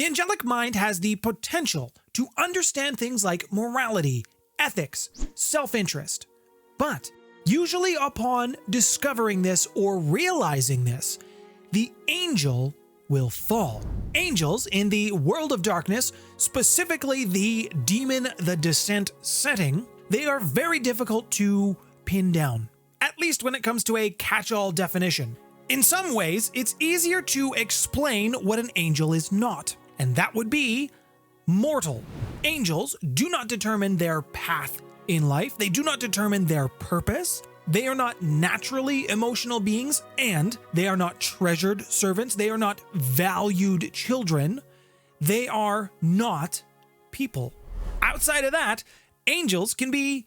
angelic mind has the potential to understand things like morality, ethics, self-interest. But usually upon discovering this or realizing this, the angel will fall. Angels in the world of darkness, specifically the Demon the Descent setting, they are very difficult to pin down, at least when it comes to a catch-all definition. In some ways, it's easier to explain what an angel is not, and that would be mortal. Angels do not determine their path in life. They do not determine their purpose. They are not naturally emotional beings, and they are not treasured servants. They are not valued children. They are not people. Outside of that, angels can be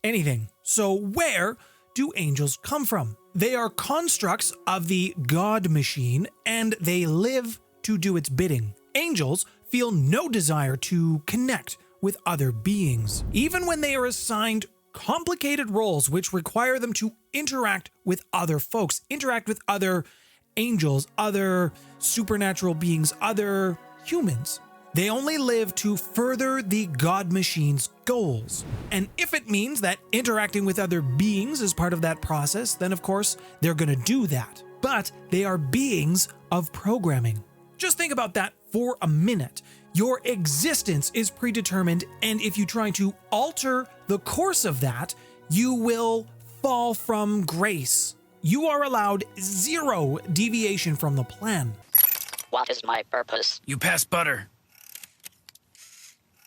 anything. So where do angels come from? They are constructs of the God machine, and they live to do its bidding. Angels feel no desire to connect with other beings, even when they are assigned complicated roles which require them to interact with other folks, interact with other angels, other supernatural beings, other humans. They only live to further the God machine's goals. And if it means that interacting with other beings is part of that process, then of course they're going to do that. But they are beings of programming. Just think about that for a minute. Your existence is predetermined, and if you try to alter the course of that, you will fall from grace. You are allowed 0 deviation from the plan. What is my purpose? You pass butter.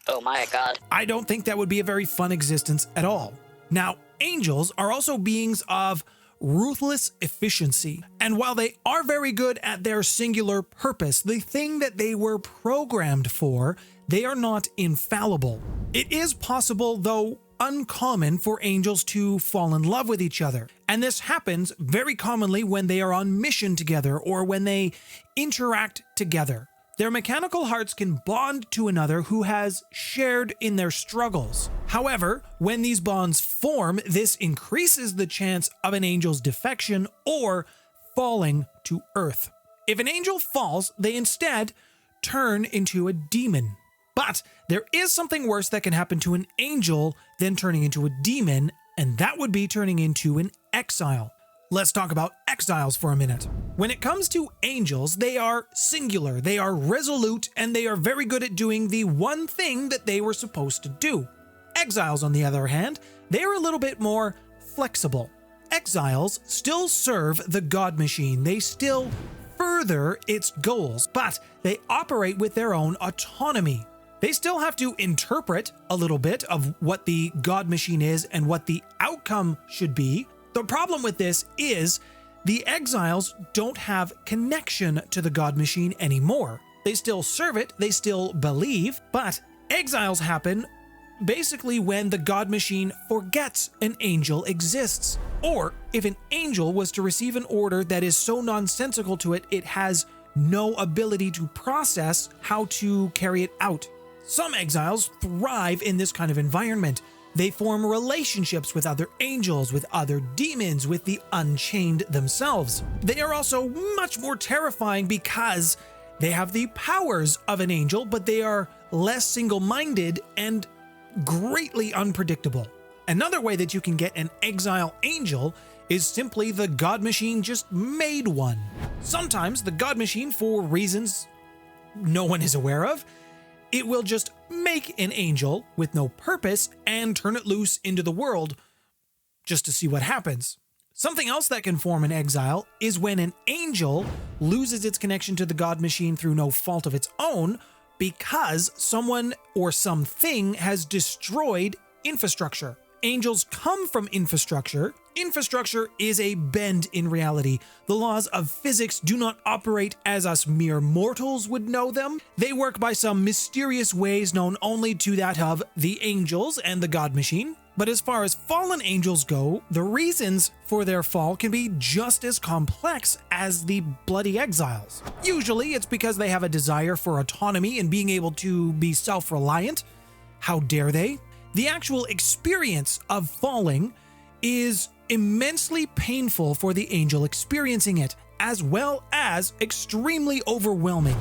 Oh my god. I don't think that would be a very fun existence at all. Now, angels are also beings of ruthless efficiency. And while they are very good at their singular purpose, the thing that they were programmed for, they are not infallible. It is possible, though uncommon, for angels to fall in love with each other. And this happens very commonly when they are on mission together or when they interact together. Their mechanical hearts can bond to another who has shared in their struggles. However, when these bonds form, this increases the chance of an angel's defection or falling to earth. If an angel falls, they instead turn into a demon. But there is something worse that can happen to an angel than turning into a demon, and that would be turning into an exile. Let's talk about exiles for a minute. When it comes to angels, they are singular, they are resolute, and they are very good at doing the one thing that they were supposed to do. Exiles, on the other hand, they are a little bit more flexible. Exiles still serve the God machine, they still further its goals, but they operate with their own autonomy. They still have to interpret a little bit of what the God machine is and what the outcome should be. The problem with this is the exiles don't have connection to the God machine anymore. They still serve it, they still believe, but exiles happen basically when the God machine forgets an angel exists. Or if an angel was to receive an order that is so nonsensical to it, it has no ability to process how to carry it out. Some exiles thrive in this kind of environment. They form relationships with other angels, with other demons, with the unchained themselves. They are also much more terrifying because they have the powers of an angel, but they are less single-minded and greatly unpredictable. Another way that you can get an exile angel is simply the God machine just made one. Sometimes the God machine, for reasons no one is aware of, it will just make an angel with no purpose and turn it loose into the world just to see what happens. Something else that can form an exile is when an angel loses its connection to the God machine through no fault of its own because someone or something has destroyed infrastructure. Angels come from infrastructure. Infrastructure is a bend in reality. The laws of physics do not operate as us mere mortals would know them. They work by some mysterious ways known only to that of the angels and the God machine. But as far as fallen angels go, the reasons for their fall can be just as complex as the bloody exiles. Usually it's because they have a desire for autonomy and being able to be self-reliant. How dare they? The actual experience of falling is immensely painful for the angel experiencing it, as well as extremely overwhelming.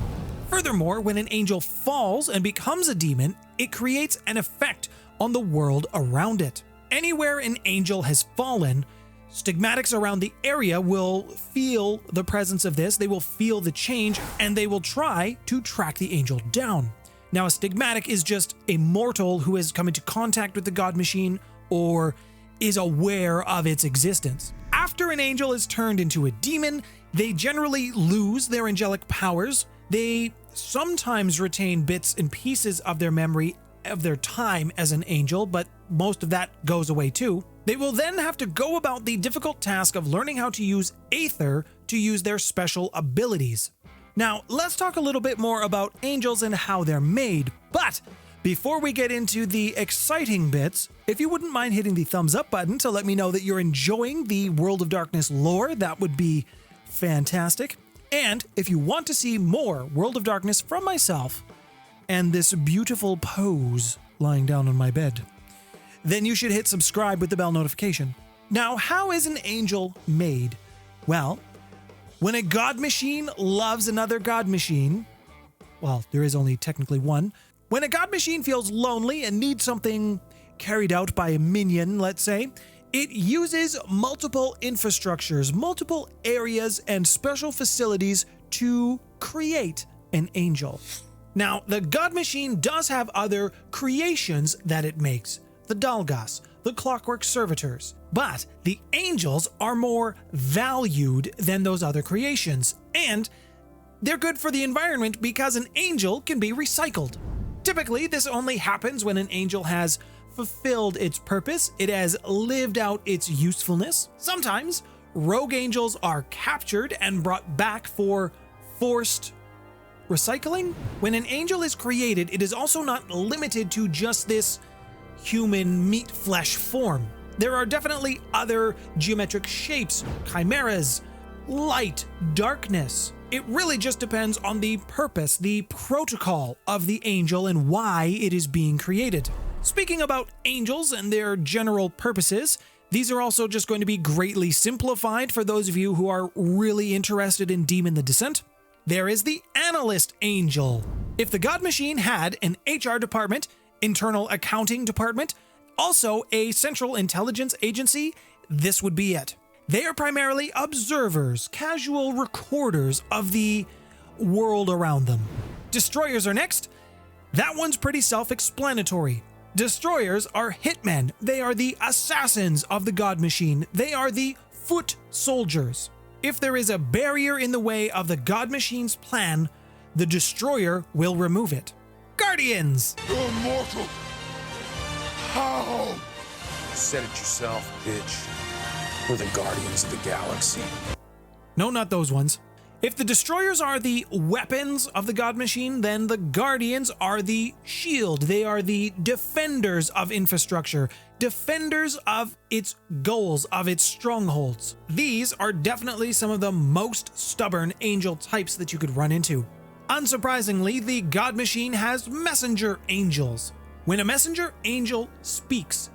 Furthermore, when an angel falls and becomes a demon, it creates an effect on the world around it. Anywhere an angel has fallen, stigmatics around the area will feel the presence of this, they will feel the change, and they will try to track the angel down. Now, a stigmatic is just a mortal who has come into contact with the God Machine or is aware of its existence. After an angel is turned into a demon, they generally lose their angelic powers. They sometimes retain bits and pieces of their memory of their time as an angel, but most of that goes away too. They will then have to go about the difficult task of learning how to use Aether to use their special abilities. Now, let's talk a little bit more about angels and how they're made, but before we get into the exciting bits, if you wouldn't mind hitting the thumbs up button to let me know that you're enjoying the World of Darkness lore, that would be fantastic. And if you want to see more World of Darkness from myself and this beautiful pose lying down on my bed, then you should hit subscribe with the bell notification. Now, how is an angel made? Well, when a God Machine loves another God Machine, well, there is only technically one. When a God Machine feels lonely and needs something carried out by a minion, let's say, it uses multiple infrastructures, multiple areas, and special facilities to create an angel. Now, the God Machine does have other creations that it makes, the Dalgas, the Clockwork Servitors, but the angels are more valued than those other creations, and they're good for the environment because an angel can be recycled. Typically, this only happens when an angel has fulfilled its purpose, it has lived out its usefulness. Sometimes, rogue angels are captured and brought back for forced recycling. When an angel is created, it is also not limited to just this human meat flesh form. There are definitely other geometric shapes, chimeras, light, darkness. It really just depends on the purpose, the protocol of the angel and why it is being created. Speaking about angels and their general purposes, these are also just going to be greatly simplified for those of you who are really interested in Demon the Descent. There is the Analyst Angel. If the God Machine had an HR department, internal accounting department, also a central intelligence agency, this would be it. They are primarily observers, casual recorders of the world around them. Destroyers are next. That one's pretty self-explanatory. Destroyers are hitmen. They are the assassins of the God Machine. They are the foot soldiers. If there is a barrier in the way of the God Machine's plan, the Destroyer will remove it. Guardians! You're immortal! How? You said it yourself, bitch. We're the Guardians of the Galaxy. No, not those ones. If the Destroyers are the weapons of the God Machine, then the Guardians are the shield. They are the defenders of infrastructure, defenders of its goals, of its strongholds. These are definitely some of the most stubborn angel types that you could run into. Unsurprisingly, the God Machine has messenger angels. When a messenger angel speaks,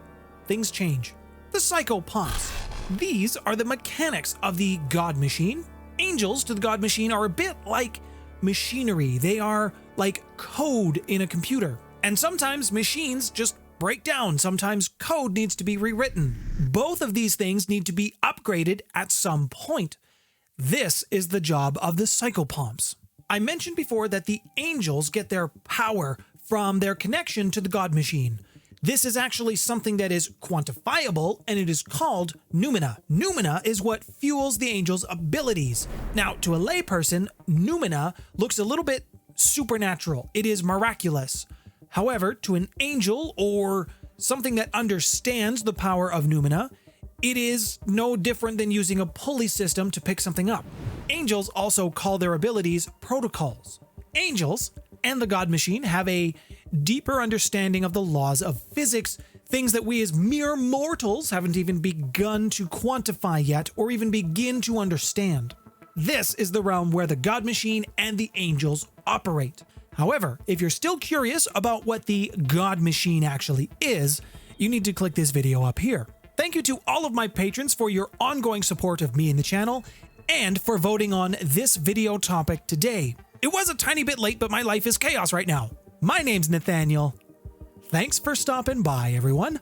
things change. The psychopomps. These are the mechanics of the God Machine. Angels to the God Machine are a bit like machinery. They are like code in a computer. And sometimes machines just break down. Sometimes code needs to be rewritten. Both of these things need to be upgraded at some point. This is the job of the psychopomps. I mentioned before that the angels get their power from their connection to the God Machine. This is actually something that is quantifiable, and it is called noumena. Noumena is what fuels the angel's abilities. Now, to a layperson, noumena looks a little bit supernatural. It is miraculous. However, to an angel or something that understands the power of noumena, it is no different than using a pulley system to pick something up. Angels also call their abilities protocols. Angels and the God Machine have a deeper understanding of the laws of physics, things that we as mere mortals haven't even begun to quantify yet or even begin to understand. This is the realm where the God Machine and the angels operate. However, if you're still curious about what the God Machine actually is, you need to click this video up here. Thank you to all of my patrons for your ongoing support of me and the channel, and for voting on this video topic today. It was a tiny bit late, but my life is chaos right now. My name's Nathaniel. Thanks for stopping by, everyone.